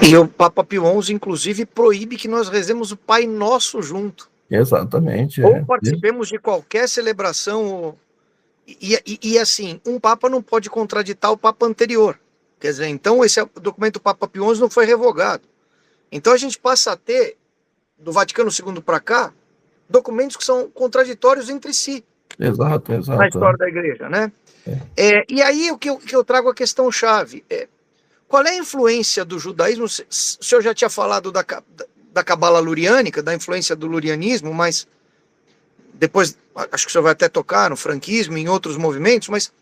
E o Papa Pio XI, inclusive, proíbe que nós rezemos o Pai Nosso junto. Exatamente. Ou participemos de qualquer celebração. E assim, um Papa não pode contraditar o Papa anterior. Quer dizer, então esse documento do Papa Pio XI não foi revogado. Então a gente passa a ter, do Vaticano II para cá, documentos que são contraditórios entre si. Exato, Na exato. história da igreja, né? E aí o que eu trago a questão-chave é qual é a influência do judaísmo? O senhor já tinha falado da cabala luriânica, da influência do lurianismo, mas depois acho que o senhor vai até tocar no franquismo, em outros movimentos, mas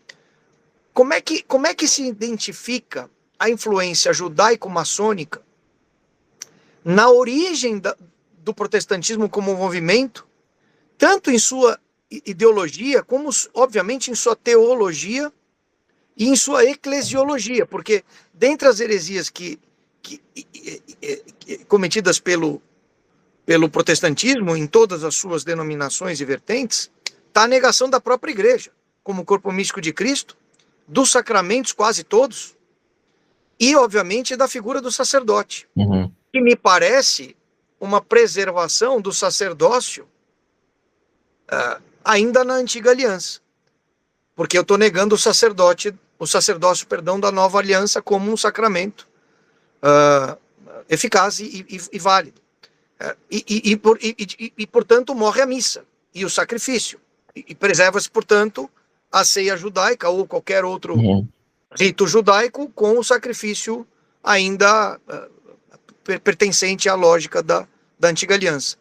como é que se identifica a influência judaico-maçônica na origem do protestantismo como movimento, tanto em sua ideologia, como, obviamente, em sua teologia e em sua eclesiologia, porque dentre as heresias cometidas pelo protestantismo, em todas as suas denominações e vertentes, está a negação da própria igreja, como corpo místico de Cristo, dos sacramentos, quase todos, e, obviamente, da figura do sacerdote, que me parece uma preservação do sacerdócio ainda na antiga aliança, porque eu estou negando o sacerdócio, da nova aliança como um sacramento eficaz e válido. Portanto, morre a missa e o sacrifício. E preserva-se, portanto, a ceia judaica ou qualquer outro rito judaico com o sacrifício ainda pertencente à lógica da antiga aliança.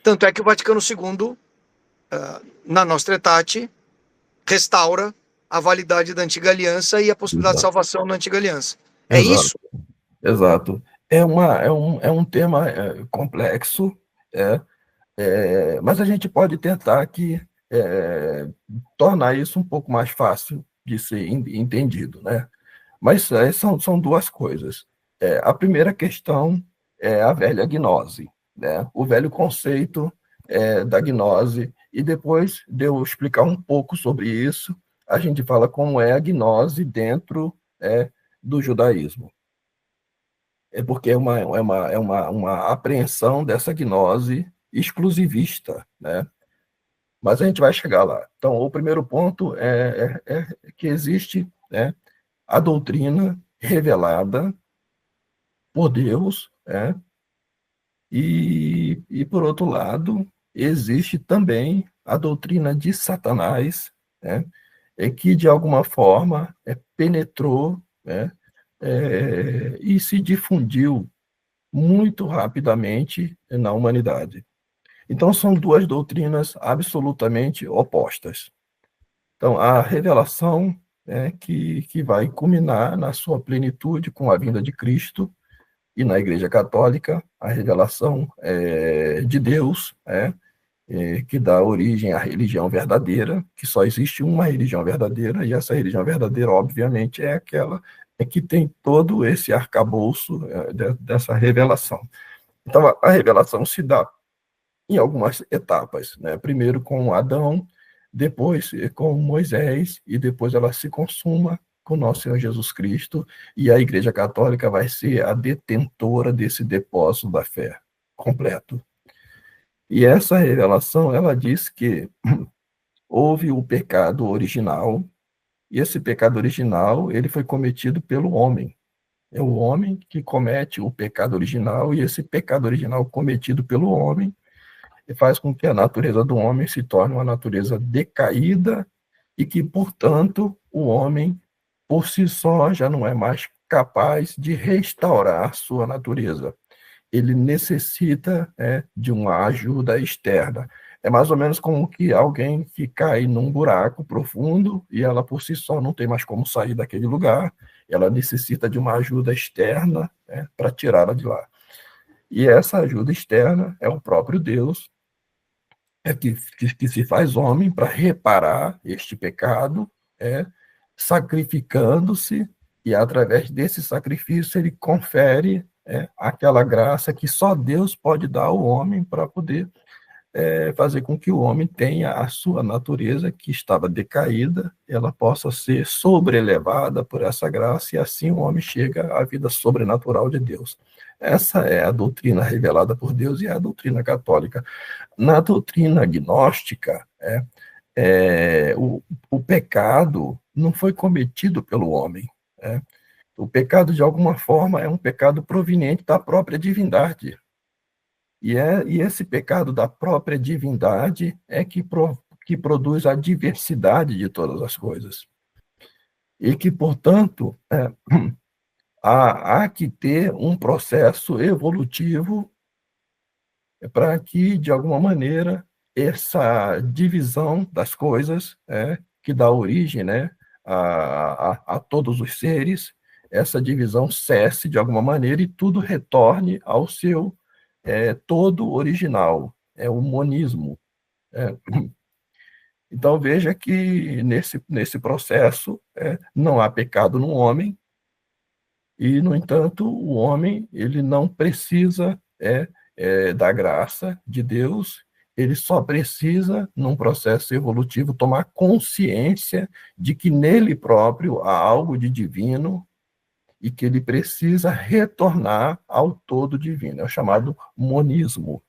Tanto é que o Vaticano II, na Nostra Aetate, restaura a validade da antiga aliança e a possibilidade de salvação na antiga aliança. É isso? Exato. É um tema complexo, mas a gente pode tentar aqui tornar isso um pouco mais fácil de ser entendido, né? Mas são duas coisas. A primeira questão é a velha gnose, né? O velho conceito da gnose, e depois de eu explicar um pouco sobre isso, a gente fala como é a gnose dentro do judaísmo. É porque é uma apreensão dessa gnose exclusivista, né? Mas a gente vai chegar lá. Então, o primeiro ponto é que existe, né, a doutrina revelada por Deus, e, por outro lado, existe também a doutrina de Satanás, que, de alguma forma, penetrou, e se difundiu muito rapidamente na humanidade. Então, são duas doutrinas absolutamente opostas. Então, a revelação que vai culminar na sua plenitude com a vinda de Cristo, e na Igreja Católica, a revelação de Deus, que dá origem à religião verdadeira, que só existe uma religião verdadeira, e essa religião verdadeira, obviamente, é aquela que tem todo esse arcabouço dessa revelação. Então, a revelação se dá em algumas etapas, né? Primeiro com Adão, depois com Moisés, e depois ela se consuma com nosso Senhor Jesus Cristo, e a Igreja Católica vai ser a detentora desse depósito da fé completo. E essa revelação, ela diz que houve o pecado original, e esse pecado original, ele foi cometido pelo homem. É o homem que comete o pecado original, e esse pecado original cometido pelo homem faz com que a natureza do homem se torne uma natureza decaída e que, portanto, o homem, por si só, já não é mais capaz de restaurar sua natureza. Ele necessita de uma ajuda externa. É mais ou menos como que alguém que cai num buraco profundo e ela, por si só, não tem mais como sair daquele lugar. Ela necessita de uma ajuda externa para tirá-la de lá. E essa ajuda externa é o próprio Deus, que se faz homem para reparar este pecado, sacrificando-se, e através desse sacrifício ele confere aquela graça que só Deus pode dar ao homem para poder fazer com que o homem tenha a sua natureza que estava decaída, ela possa ser sobrelevada por essa graça, e assim o homem chega à vida sobrenatural de Deus. Essa é a doutrina revelada por Deus e é a doutrina católica. Na doutrina gnóstica, o pecado não foi cometido pelo homem. O pecado, de alguma forma, é um pecado proveniente da própria divindade. E esse pecado da própria divindade é que produz a diversidade de todas as coisas. E que, portanto, há que ter um processo evolutivo para que, de alguma maneira, essa divisão das coisas, que dá origem, né, a todos os seres, essa divisão cesse de alguma maneira e tudo retorne ao seu todo original, é o monismo. Então, veja que nesse processo não há pecado no homem, e, no entanto, o homem ele não precisa da graça de Deus, ele só precisa, num processo evolutivo, tomar consciência de que nele próprio há algo de divino e que ele precisa retornar ao todo divino. É o chamado monismo.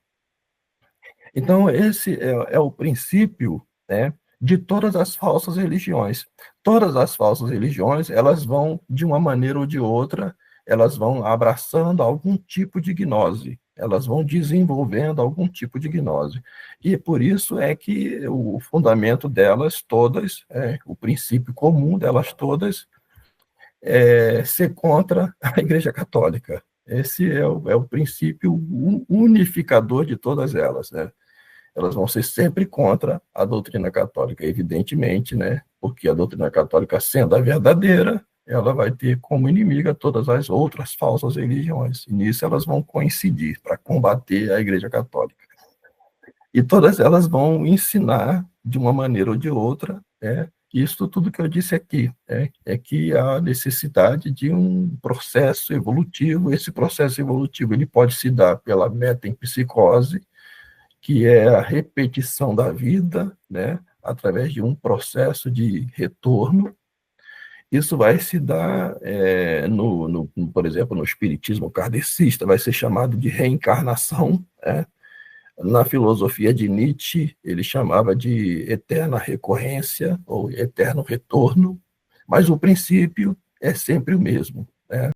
Então, esse é o princípio, né, de todas as falsas religiões. Todas as falsas religiões, elas vão, de uma maneira ou de outra, elas vão abraçando algum tipo de gnose, elas vão desenvolvendo algum tipo de gnose. E por isso é que o fundamento delas todas, o princípio comum delas todas, ser contra a Igreja Católica. Esse é o princípio unificador de todas elas, né? Elas vão ser sempre contra a doutrina católica, evidentemente, né? Porque a doutrina católica, sendo a verdadeira, ela vai ter como inimiga todas as outras falsas religiões. E nisso elas vão coincidir para combater a Igreja Católica. E todas elas vão ensinar, de uma maneira ou de outra, isso tudo que eu disse aqui, é que há necessidade de um processo evolutivo. Esse processo evolutivo ele pode se dar pela metempsicose, que é a repetição da vida, né, através de um processo de retorno. Isso vai se dar, por exemplo, no espiritismo kardecista, vai ser chamado de reencarnação. Na filosofia de Nietzsche, ele chamava de eterna recorrência ou eterno retorno, mas o princípio é sempre o mesmo.